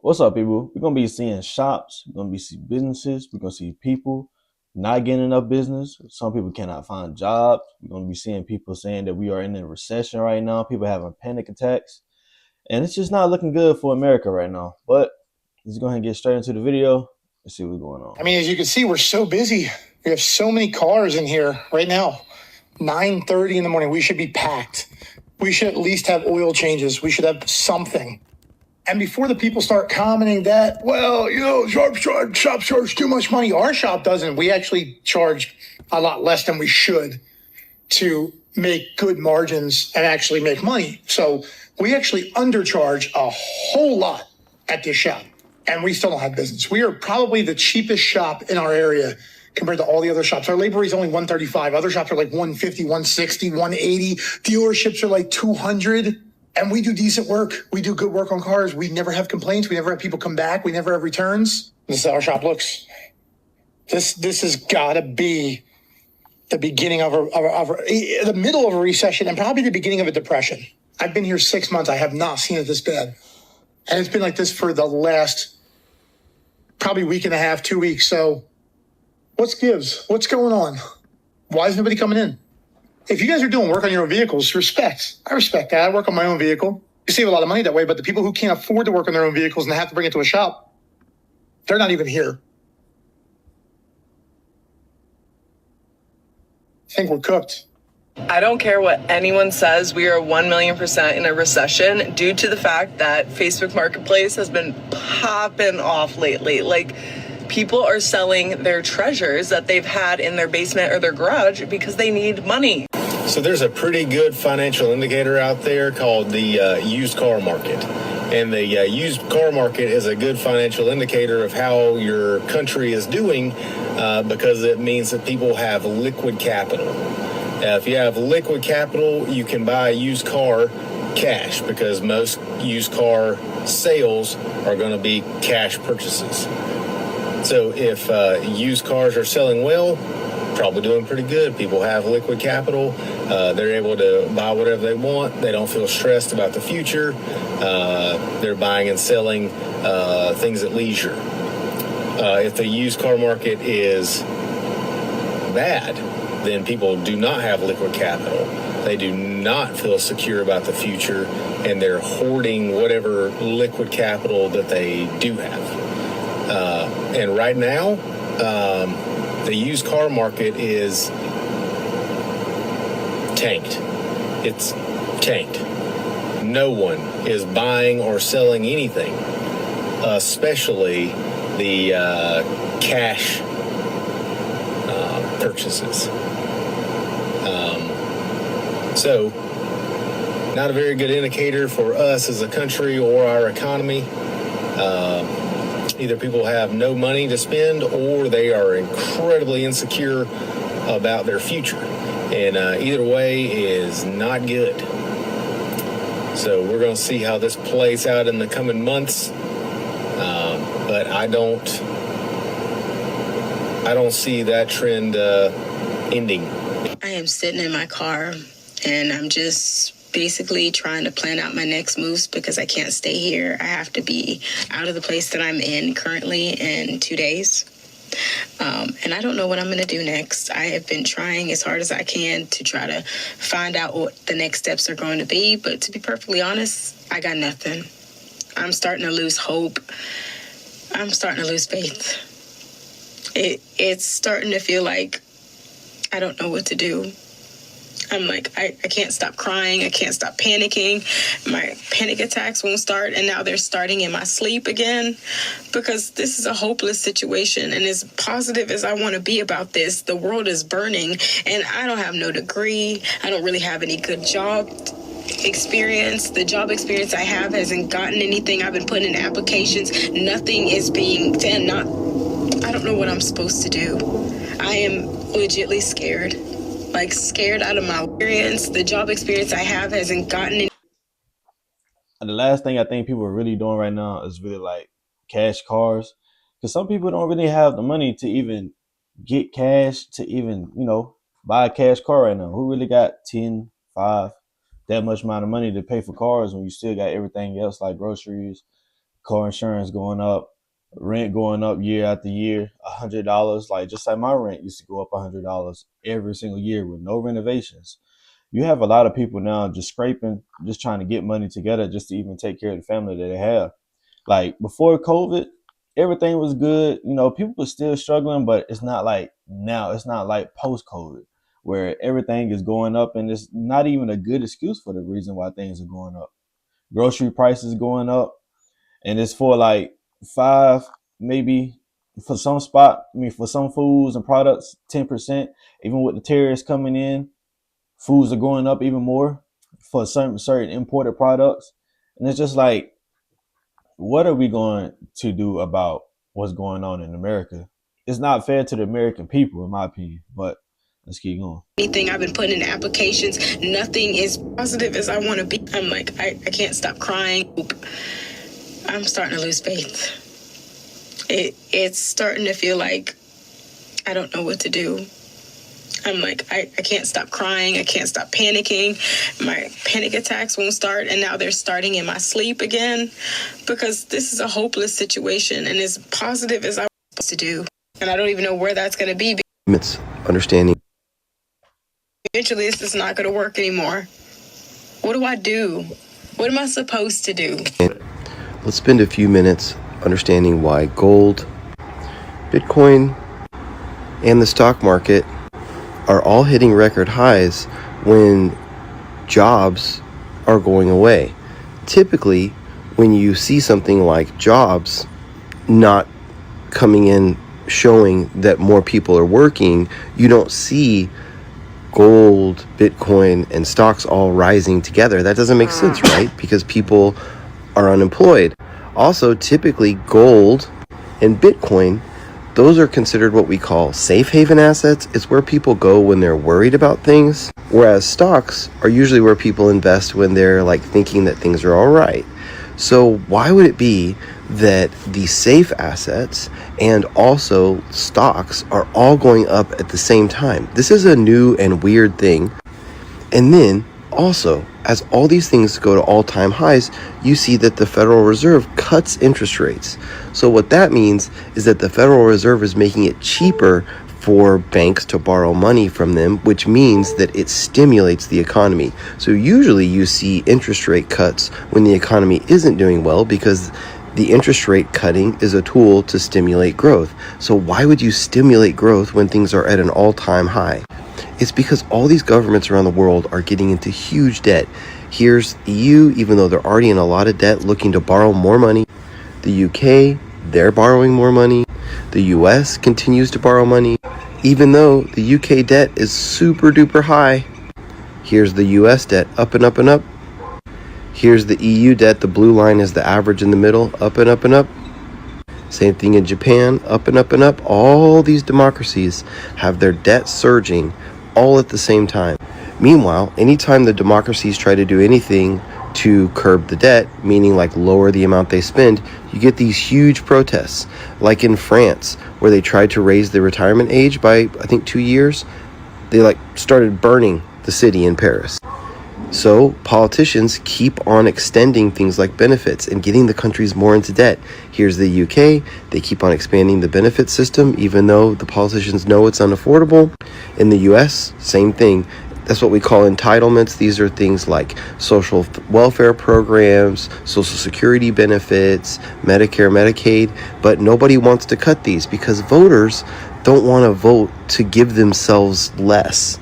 What's up, people? We're gonna be seeing shops, we're gonna be seeing businesses, we're gonna see people not getting enough business. Some people cannot find jobs. We're gonna be seeing people saying that we are in a recession right now, people having panic attacks, and it's just not looking good for America right now. But let's go ahead and get straight into the video and see what's going on. I mean, as you can see, we're so busy. We have so many cars in here right now. 9:30 in the morning. We should be packed. We should at least have oil changes. We should have something. And before the people start commenting that, well, shops charge too much money. Our shop doesn't. We actually charge a lot less than we should to make good margins and actually make money. So we actually undercharge a whole lot at this shop, and we still don't have business. We are probably the cheapest shop in our area compared to all the other shops. Our labor rate is only $135. Other shops are like $150, $160, $180. Dealerships are like $200. And we do decent work. We do good work on cars. We never have complaints. We never have people come back. We never have returns. This is how our shop looks. This has got to be the beginning of the middle of a recession and probably the beginning of a depression. I've been here 6 months. I have not seen it this bad. And it's been like this for the last probably week and a half, 2 weeks. So what's gives? What's going on? Why is nobody coming in? If you guys are doing work on your own vehicles, respect. I respect that. I work on my own vehicle. You save a lot of money that way, but the people who can't afford to work on their own vehicles and have to bring it to a shop, they're not even here. I think we're cooked. I don't care what anyone says. We are 1,000,000% in a recession due to the fact that Facebook Marketplace has been popping off lately. Like, people are selling their treasures that they've had in their basement or their garage because they need money. So there's a pretty good financial indicator out there called the used car market. And the used car market is a good financial indicator of how your country is doing because it means that people have liquid capital. If you have liquid capital, you can buy a used car cash because most used car sales are going to be cash purchases. So if used cars are selling well, probably doing pretty good. People have liquid capital. They're able to buy whatever they want. They don't feel stressed about the future. They're buying and selling things at leisure. If the used car market is bad, then people do not have liquid capital. They do not feel secure about the future, and they're hoarding whatever liquid capital that they do have. And right now, the used car market is tanked. It's tanked. No one is buying or selling anything, especially the cash purchases. So, not a very good indicator for us as a country or our economy. Either people have no money to spend or they are incredibly insecure about their future. And either way is not good. So we're going to see how this plays out in the coming months. But I don't see that trend ending. I am sitting in my car and I'm just basically trying to plan out my next moves because I can't stay here. I have to be out of the place that I'm in currently in 2 days. And I don't know what I'm going to do next. I have been trying as hard as I can to try to find out what the next steps are going to be. But to be perfectly honest, I got nothing. I'm starting to lose hope. I'm starting to lose faith. It's starting to feel like I don't know what to do. I'm like, I can't stop crying. I can't stop panicking. My panic attacks won't start. And now they're starting in my sleep again because this is a hopeless situation. And as positive as I want to be about this, the world is burning and I don't have no degree. I don't really have any good job experience. The job experience I have hasn't gotten anything. I've been putting in applications. Nothing is being done. I don't know what I'm supposed to do. I am legitimately scared. Like scared out of my experience. The job experience I have hasn't gotten any. And the last thing I think people are really doing right now is really like cash cars, because some people don't really have the money to even get cash to even, buy a cash car right now. Who really got 10, 5, that much amount of money to pay for cars when you still got everything else like groceries, car insurance going up, rent going up year after year, $100. Like just like my rent used to go up $100 every single year with no renovations. You have a lot of people now just scraping, just trying to get money together just to even take care of the family that they have. Like before COVID, everything was good. You know, people were still struggling, but it's not like now. It's not like post COVID where everything is going up, and it's not even a good excuse for the reason why things are going up. Grocery prices going up, and it's for like five, maybe for some spot. I mean, for some foods and products, 10%. Even with the tariffs coming in, foods are going up even more for certain imported products, and it's just like, what are we going to do about what's going on in America? It's not fair to the American people, in my opinion. But let's keep going. Anything I've been putting in applications, nothing is positive as I want to be. I'm like, I can't stop crying. I'm starting to lose faith. It's starting to feel like I don't know what to do. I'm like, I can't stop crying. I can't stop panicking. My panic attacks won't start. And now they're starting in my sleep again because this is a hopeless situation. And as positive as I was supposed to do. And I don't even know where that's going to be. It's understanding. Eventually, this is not going to work anymore. What do I do? What am I supposed to do? Let's spend a few minutes understanding why gold, Bitcoin, and the stock market are all hitting record highs when jobs are going away. Typically, when you see something like jobs not coming in showing that more people are working, you don't see gold, Bitcoin, and stocks all rising together. That doesn't make sense, right? Because people are unemployed. Also, typically gold and Bitcoin, those are considered what we call safe haven assets. It's where people go when they're worried about things, whereas stocks are usually where people invest when they're like thinking that things are all right. So why would it be that the safe assets and also stocks are all going up at the same time? This is a new and weird thing. And then also, as all these things go to all-time highs, you see that the Federal Reserve cuts interest rates. So what that means is that the Federal Reserve is making it cheaper for banks to borrow money from them, which means that it stimulates the economy. So usually you see interest rate cuts when the economy isn't doing well because the interest rate cutting is a tool to stimulate growth. So why would you stimulate growth when things are at an all-time high? It's because all these governments around the world are getting into huge debt. Here's EU, even though they're already in a lot of debt, looking to borrow more money. The UK, they're borrowing more money. The US continues to borrow money, even though the UK debt is super duper high. Here's the US debt, up and up and up. Here's the EU debt, the blue line is the average in the middle, up and up and up. Same thing in Japan, up and up and up. All these democracies have their debt surging all at the same time. Meanwhile, anytime the democracies try to do anything to curb the debt, meaning like lower the amount they spend, you get these huge protests. Like in France, where they tried to raise the retirement age by, I think, 2 years. They like started burning the city in Paris. So politicians keep on extending things like benefits and getting the countries more into debt. Here's the UK. They keep on expanding the benefit system, even though the politicians know it's unaffordable. In the US, same thing. That's what we call entitlements. These are things like social welfare programs, social security benefits, Medicare, Medicaid. But nobody wants to cut these because voters don't want to vote to give themselves less.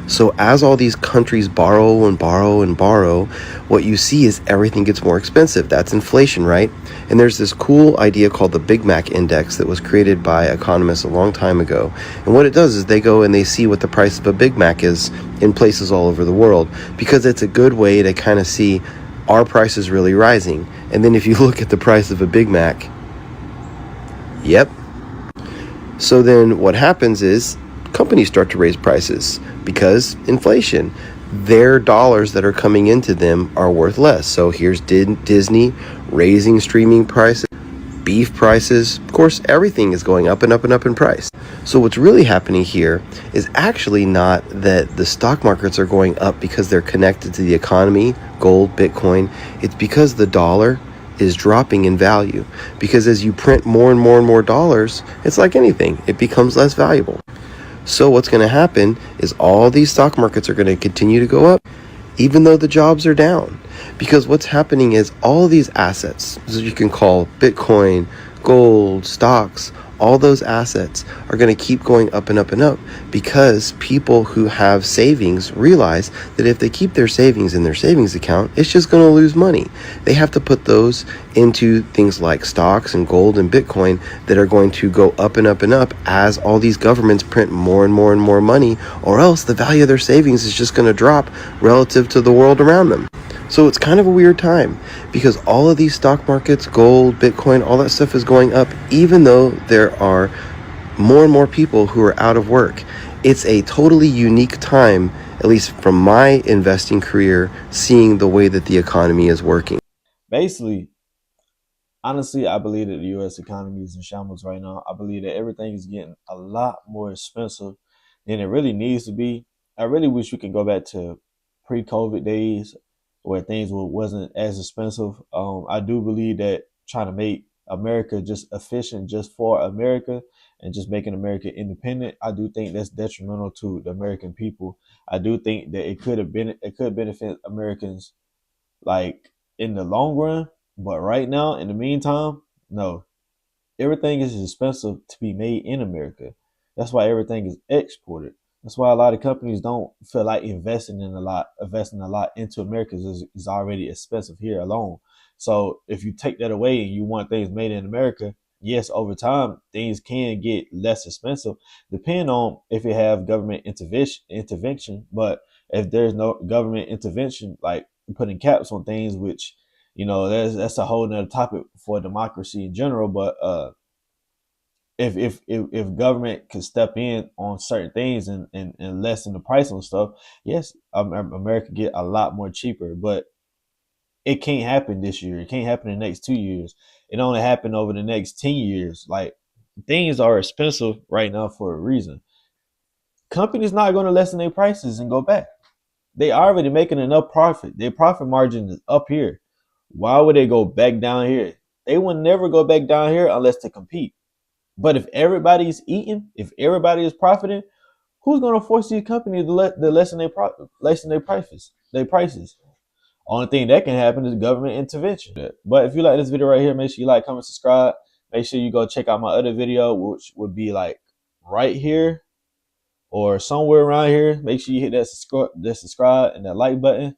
So as all these countries borrow and borrow and borrow, what you see is everything gets more expensive. That's inflation, right? And there's this cool idea called the Big Mac Index that was created by economists a long time ago. And what it does is they go and they see what the price of a Big Mac is in places all over the world, because it's a good way to kind of see, are prices really rising? And then if you look at the price of a Big Mac, yep. So then what happens is companies start to raise prices because inflation. Their dollars that are coming into them are worth less. So here's Disney raising streaming prices, beef prices. Of course, everything is going up and up and up in price. So what's really happening here is actually not that the stock markets are going up because they're connected to the economy, gold, Bitcoin. It's because the dollar is dropping in value, because as you print more and more and more dollars, it's like anything, it becomes less valuable. So what's going to happen is all these stock markets are going to continue to go up even though the jobs are down. Because what's happening is all these assets, as you can call Bitcoin, gold, stocks, all those assets are going to keep going up and up and up, because people who have savings realize that if they keep their savings in their savings account, it's just going to lose money. They have to put those into things like stocks and gold and Bitcoin that are going to go up and up and up as all these governments print more and more and more money, or else the value of their savings is just going to drop relative to the world around them. So it's kind of a weird time, because all of these stock markets, gold, Bitcoin, all that stuff is going up, even though there are more and more people who are out of work. It's a totally unique time, at least from my investing career, seeing the way that the economy is working. Basically, honestly, I believe that the U.S. economy is in shambles right now. I believe that everything is getting a lot more expensive than it really needs to be. I really wish we could go back to pre-COVID days where things wasn't as expensive. I do believe that trying to make America just efficient just for America and just making America independent, I do think that's detrimental to the American people. I do think that it could benefit Americans like in the long run, but right now, in the meantime, no. Everything is expensive to be made in America. That's why everything is exported. That's why a lot of companies don't feel like investing a lot into America is already expensive here alone. So if you take that away and you want things made in America, yes, over time things can get less expensive, depending on if you have government intervention. But if there's no government intervention, like putting caps on things, which that's a whole nother topic for democracy in general. But if government could step in on certain things and lessen the price on stuff, yes, America get a lot more cheaper. But it can't happen this year. It can't happen in the next 2 years. It only happen over the next 10 years. Like things are expensive right now for a reason. Companies not going to lessen their prices and go back. They already making enough profit. Their profit margin is up here. Why would they go back down here? They will never go back down here unless to compete. But if everybody's eating, if everybody is profiting, who's going to force these companies to lessen their prices? Their prices. Only thing that can happen is government intervention. But if you like this video right here, make sure you like, comment, subscribe. Make sure you go check out my other video, which would be like right here or somewhere around here. Make sure you hit that subscribe and that like button.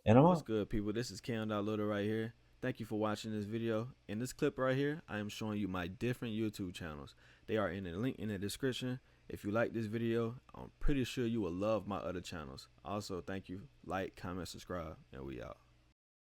And I'm What's good, people? This is KM.Little right here. Thank you for watching this video. In this clip right here, I am showing you my different YouTube channels. They are in the link in the description. If you like this video, I'm pretty sure you will love my other channels. Also, thank you. Like, comment, subscribe, and we out.